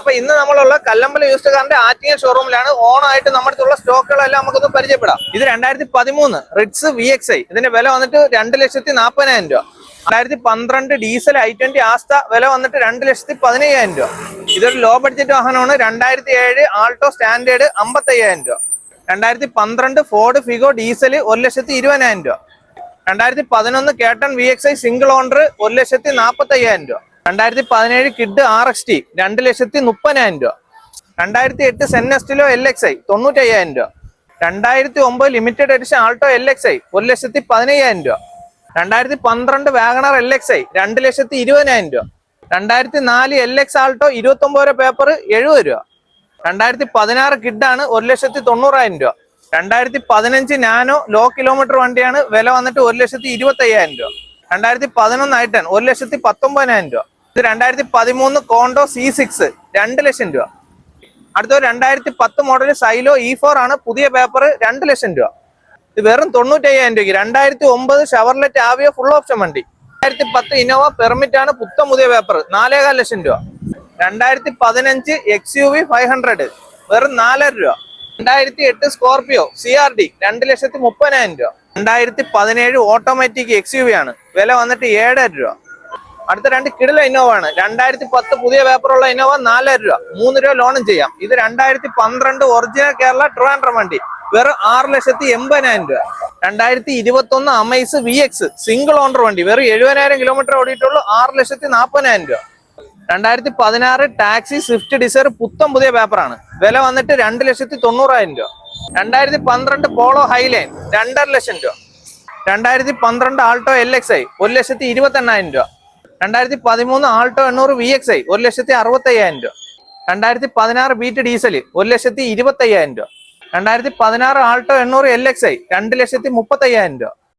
അപ്പൊ ഇന്ന് നമ്മളുള്ള കല്ലമ്പല യൂസ്ഡ് കാറിന്റെ ആറ്റിങ്ങൽ ഷോറൂമിലാണ്. ഓണായിട്ട് നമ്മുടെ അടുത്തുള്ള സ്റ്റോക്കുകളെല്ലാം നമുക്കൊന്ന് പരിചയപ്പെടാം. ഇത് 2013 റിറ്റ്സ് VXI. ഇതിന്റെ വില വന്നിട്ട് 2,40,000 രൂപ. 2012 ഡീസൽ i20 ആസ്ത വില വന്നിട്ട് 2,15,000 രൂപ. ഇതൊരു ലോ ബഡ്ജറ്റ് വാഹനമാണ്. 2007 ആൾട്ടോ സ്റ്റാൻഡേർഡ് 55,000 രൂപ. 2012 ഫോർഡ് ഫിഗോ ഡീസൽ 1,20,000 രൂപ. 2011 കേട്ടൺ VXI സിംഗിൾ ഓണർ 1,45,000 രൂപ. 2017 കിഡ് RXT 2,30,000 രൂപ. 2008 സെന്നസ്റ്റിലോ LXI 95,000 രൂപ. 2009 ലിമിറ്റഡ് എഡിഷൻ ആൾട്ടോ LXI 1,15,000 രൂപ. 2012 വാഗണർ LXI 2,20,000 രൂപ. 2004 LX ആൾട്ടോ 29 പേപ്പർ 70 രൂപ. 2016 കിഡാണ് 1,90,000 രൂപ. 2015 നാനോ ലോ കിലോമീറ്റർ വണ്ടിയാണ്, വില വന്നിട്ട് 1,25,000 രൂപ. 2011 i10 1,19,000 രൂപ. ഇത് 2013 കോണ്ടോ C6 2 ലക്ഷം രൂപ. അടുത്ത 2010 മോഡൽ സൈലോ E4 ആണ്, പുതിയ പേപ്പർ 2 ലക്ഷം രൂപ. ഇത് വെറും 95,000 രൂപയ്ക്ക്. 2009 ഷവർലെറ്റ് ആവിയോ ഫുൾ ഓപ്ഷൻ വണ്ടി. 2010 ഇന്നോവ പെർമിറ്റ് ആണ്, പുത്തൻ പുതിയ പേപ്പർ 4,15 ലക്ഷം രൂപ. 2015 XUV 500 വെറും 4,00,000 രൂപ. 2008 സ്കോർപിയോ CRD 2,30,000 രൂപ. 2017 ഓട്ടോമാറ്റിക് XUV ആണ്, വില വന്നിട്ട് 7,000 രൂപ. അടുത്ത 2 കിടില ഇന്നോവ ആണ്. 2010 പുതിയ പേപ്പറുള്ള ഇന്നോവ 4,000 രൂപ, 3 രൂപ ലോണും ചെയ്യാം. ഇത് 2012 ഒറിജിനൽ കേരള ട്രിവാൻഡ്രം വണ്ടി, വെറും 6,80,000 രൂപ. 2021 അമൈസ് VX സിംഗിൾ ഓണർ വണ്ടി, വെറും 70,000 കിലോമീറ്റർ ഓടിയിട്ടുള്ളൂ, 6,40,000 രൂപ. 2016 ടാക്സി സ്വിഫ്റ്റ് ഡിസയർ പുത്തൻ പുതിയ പേപ്പറാണ്, വില വന്നിട്ട് 2,90,000 രൂപ. 2012 പോളോ ഹൈലൈൻ 2,50,000 ലക്ഷം രൂപ. 2012 ആൾട്ടോ LXI 1,28,000 രൂപ. 2013 ആൾട്ടോ 800 VXI 1,65,000 രൂപ. 2016 ബീറ്റ് ഡീസൽ 1,25,000 രൂപ. 2016 ആൾട്ടോ 800 LXI 2,35,000 രൂപ.